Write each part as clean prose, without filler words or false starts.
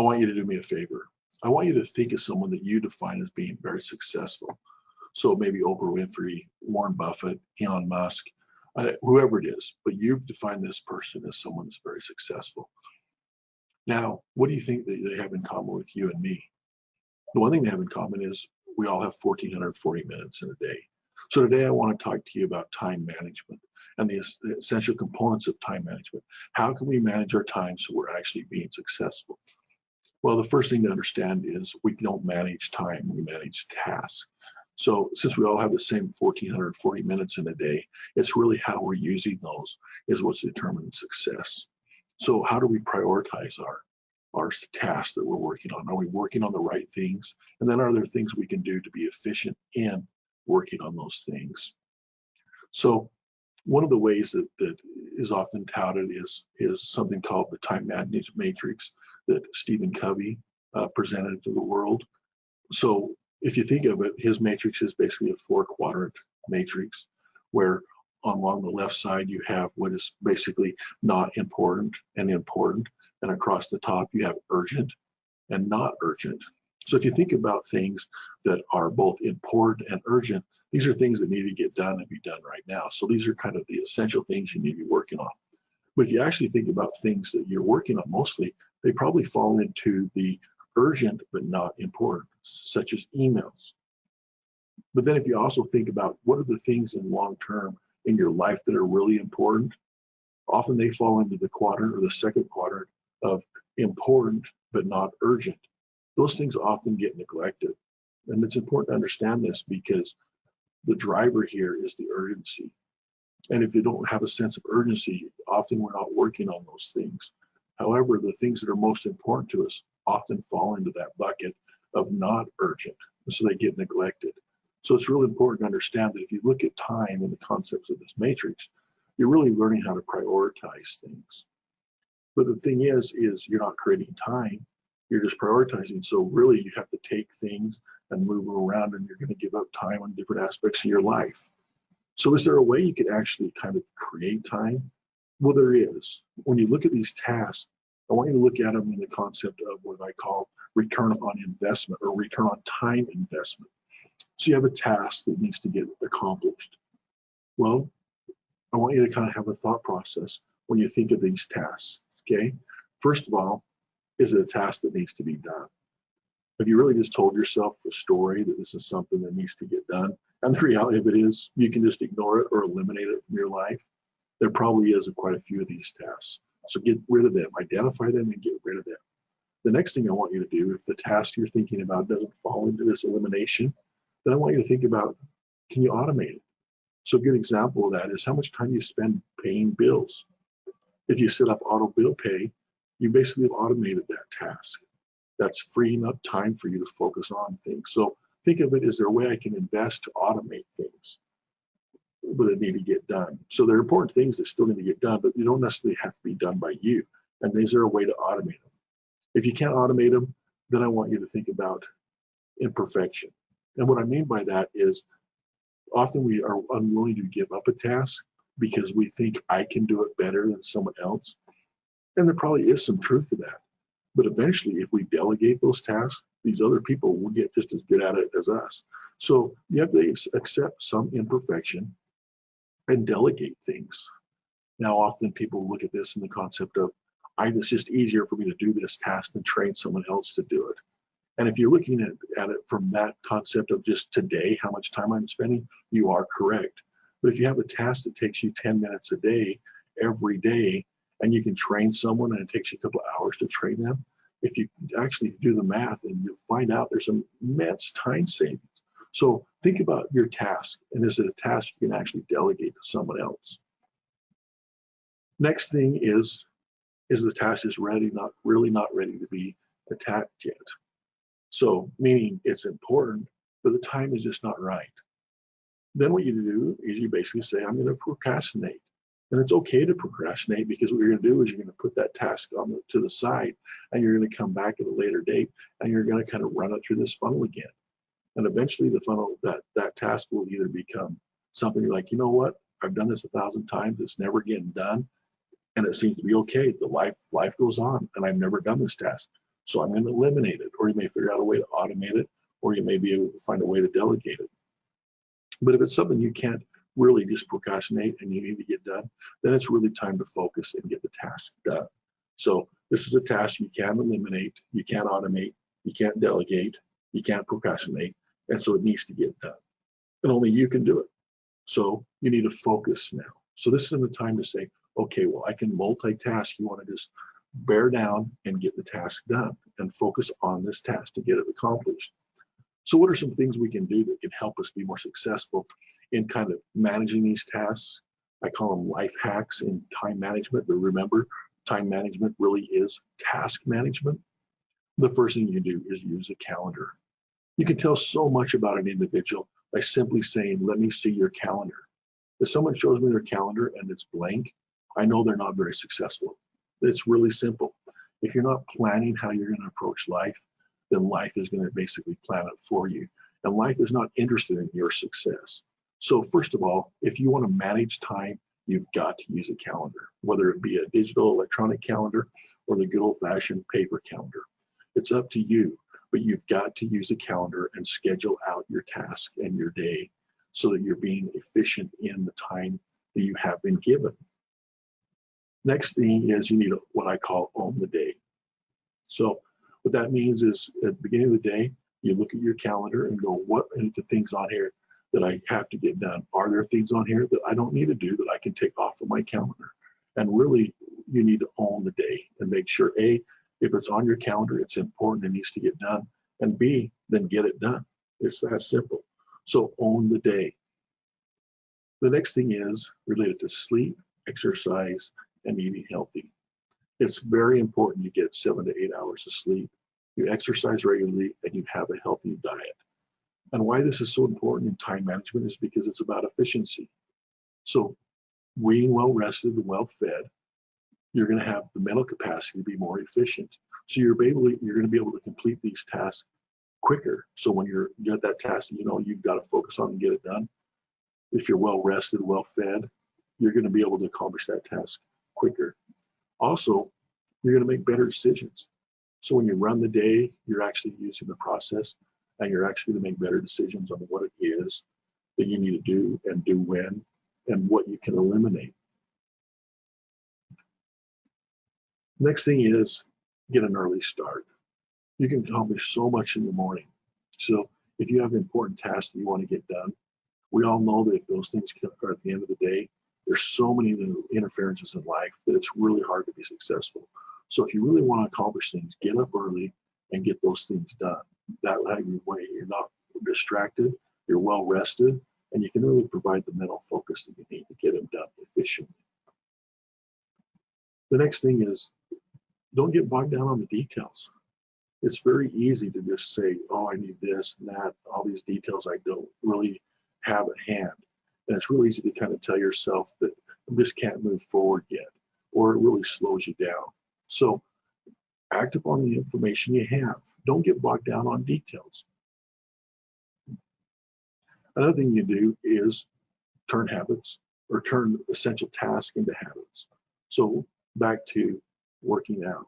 I want you to do me a favor. I want you to think of someone that you define as being very successful. So maybe Oprah Winfrey, Warren Buffett, Elon Musk, whoever it is, but you've defined this person as someone that's very successful. Now, what do you think that they have in common with you and me? The one thing they have in common is we all have 1,440 minutes in a day. So today I want to talk to you about time management and the essential components of time management. How can we manage our time so we're actually being successful? Well, the first thing to understand is we don't manage time, we manage tasks. So since we all have the same 1,440 minutes in a day, it's really how we're using those is what's determining success. So how do we prioritize our tasks that we're working on? Are we working on the right things? And then are there things we can do to be efficient in working on those things? So one of the ways that is often touted is something called the time management matrix that Stephen Covey presented to the world. So if you think of it, his matrix is basically a 4-quadrant matrix where along the left side you have what is basically not important and important, and across the top you have urgent and not urgent. So if you think about things that are both important and urgent, these are things that need to get done and be done right now. So these are kind of the essential things you need to be working on. But if you actually think about things that you're working on mostly, they probably fall into the urgent but not important, such as emails. But then if you also think about what are the things in long term in your life that are really important, often they fall into the quadrant or the second quadrant of important but not urgent. Those things often get neglected. And it's important to understand this because the driver here is the urgency. And if you don't have a sense of urgency, often we're not working on those things. However, the things that are most important to us often fall into that bucket of not urgent, so they get neglected. So it's really important to understand that if you look at time and the concepts of this matrix, you're really learning how to prioritize things. But the thing is you're not creating time, you're just prioritizing. So really you have to take things and move them around, and you're going to give up time on different aspects of your life. So is there a way you could actually kind of create time? Well, there is. When you look at these tasks, I want you to look at them in the concept of what I call return on investment or return on time investment. So you have a task that needs to get accomplished. Well, I want you to kind of have a thought process when you think of these tasks, okay? First of all, is it a task that needs to be done? Have you really just told yourself a story that this is something that needs to get done? And the reality of it is you can just ignore it or eliminate it from your life. There probably is quite a few of these tasks. So get rid of them, identify them and get rid of them. The next thing I want you to do, if the task you're thinking about doesn't fall into this elimination, then I want you to think about, can you automate it? So a good example of that is how much time you spend paying bills. If you set up auto bill pay, you basically have automated that task. That's freeing up time for you to focus on things. So think of it, is there a way I can invest to automate things that need to get done? So there are important things that still need to get done, but you don't necessarily have to be done by you. And is there a way to automate them? If you can't automate them, then I want you to think about imperfection. And what I mean by that is often we are unwilling to give up a task because we think I can do it better than someone else. And there probably is some truth to that. But eventually, if we delegate those tasks, these other people will get just as good at it as us. So you have to accept some imperfection and delegate things. Now, often people look at this in the concept of, it's just easier for me to do this task than train someone else to do it. And if you're looking at it from that concept of just today, how much time I'm spending, you are correct. But if you have a task that takes you 10 minutes a day, every day, and you can train someone and it takes you a couple of hours to train them, if you actually do the math and you find out there's some immense time savings. So think about your task, and is it a task you can actually delegate to someone else? Next thing is the task is not ready to be attacked yet. So meaning it's important, but the time is just not right. Then what you do is you basically say, I'm going to procrastinate. And it's okay to procrastinate, because what you're going to do is you're going to put that task to the side, and you're going to come back at a later date, and you're going to kind of run it through this funnel again. And eventually the funnel, that task will either become something you're like, you know what, I've done this 1,000 times, it's never getting done, and it seems to be okay. The life goes on, and I've never done this task. So I'm going to eliminate it, or you may figure out a way to automate it, or you may be able to find a way to delegate it. But if it's something you can't really just procrastinate and you need to get done, then it's really time to focus and get the task done. So this is a task you can't eliminate, you can't automate, you can't delegate, you can't procrastinate, and so it needs to get done. And only you can do it. So you need to focus now. So this isn't the time to say, okay, well, I can multitask. You want to just bear down and get the task done and focus on this task to get it accomplished. So what are some things we can do that can help us be more successful in kind of managing these tasks? I call them life hacks in time management, but remember, time management really is task management. The first thing you do is use a calendar. You can tell so much about an individual by simply saying, let me see your calendar. If someone shows me their calendar and it's blank, I know they're not very successful. It's really simple. If you're not planning how you're going to approach life, then life is going to basically plan it for you. And life is not interested in your success. So first of all, if you want to manage time, you've got to use a calendar, whether it be a digital electronic calendar or the good old-fashioned paper calendar. It's up to you, but you've got to use a calendar and schedule out your task and your day so that you're being efficient in the time that you have been given. Next thing is you need what I call own the day. So what that means is at the beginning of the day, you look at your calendar and go, what are the things on here that I have to get done? Are there things on here that I don't need to do that I can take off of my calendar? And really, you need to own the day and make sure, A, if it's on your calendar, it's important, it needs to get done. And B, then get it done. It's that simple. So own the day. The next thing is related to sleep, exercise, and eating healthy. It's very important you get 7 to 8 hours of sleep, you exercise regularly, and you have a healthy diet. And why this is so important in time management is because it's about efficiency. So being well rested and well fed, you're going to have the mental capacity to be more efficient. So you're going to be able to complete these tasks quicker. So when you get that task, you know you've got to focus on and get it done. If you're well rested, well fed, you're going to be able to accomplish that task quicker. Also, you're going to make better decisions. So when you run the day, you're actually using the process, and you're actually going to make better decisions on what it is that you need to do and do when, and what you can eliminate. Next thing is get an early start. You can accomplish so much in the morning. So if you have important tasks that you want to get done, we all know that if those things are at the end of the day, there's so many interferences in life that it's really hard to be successful. So if you really want to accomplish things, get up early and get those things done. That way you're not distracted, you're well rested, and you can really provide the mental focus that you need to get them done efficiently. The next thing is don't get bogged down on the details. It's very easy to just say, oh, I need this and that, all these details I don't really have at hand. And it's really easy to kind of tell yourself that I just can't move forward yet, or it really slows you down. So act upon the information you have. Don't get bogged down on details. Another thing you do is turn habits or turn essential tasks into habits. So back to working out,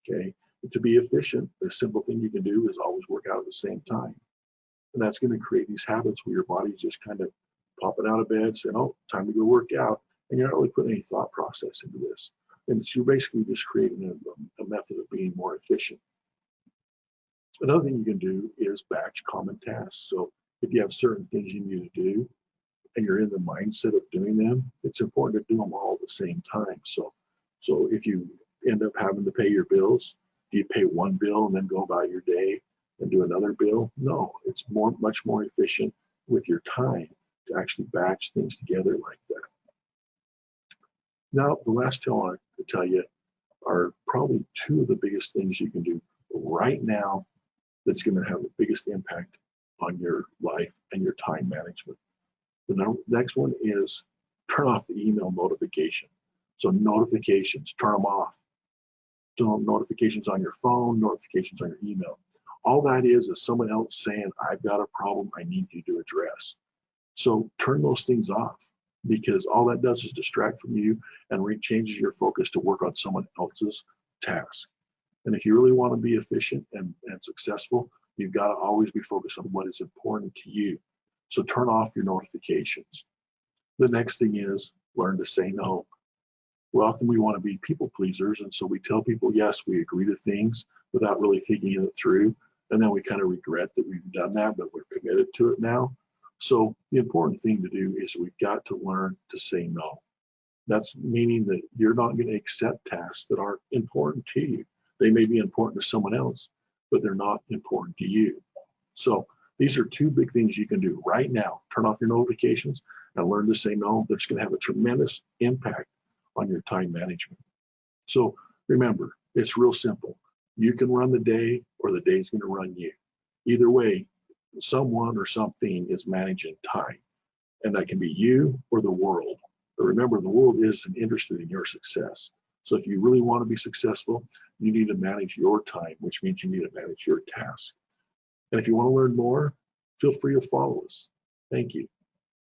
okay? To be efficient, the simple thing you can do is always work out at the same time. And that's going to create these habits where your body's just kind of popping out of bed, saying, oh, time to go work out. And you're not really putting any thought process into this. And so you're basically just creating a method of being more efficient. Another thing you can do is batch common tasks. So if you have certain things you need to do and you're in the mindset of doing them, it's important to do them all at the same time. So if you end up having to pay your bills, do you pay one bill and then go about your day and do another bill? No, it's much more efficient with your time to actually batch things together like that. Now, the last two I want to tell you are probably two of the biggest things you can do right now that's going to have the biggest impact on your life and your time management. The next one is turn off the email notification. So notifications, turn them off. Don't notifications on your phone, notifications on your email. All that is someone else saying, I've got a problem I need you to address. So turn those things off, because all that does is distract from you and changes your focus to work on someone else's task. And if you really want to be efficient and successful, you've got to always be focused on what is important to you. So turn off your notifications. The next thing is learn to say no. Well, often we want to be people pleasers, and so we tell people yes, we agree to things without really thinking it through, and then we kind of regret that we've done that, but we're committed to it now. So the important thing to do is we've got to learn to say no. That's meaning that you're not going to accept tasks that aren't important to you. They may be important to someone else, but they're not important to you. So these are two big things you can do right now. Turn off your notifications and learn to say no. That's going to have a tremendous impact on your time management. So remember, it's real simple. You can run the day or the day's going to run you. Either way, someone or something is managing time, and that can be you or the world. But remember, the world isn't interested in your success. So if you really want to be successful, you need to manage your time, which means you need to manage your tasks. And if you want to learn more, feel free to follow us. Thank you.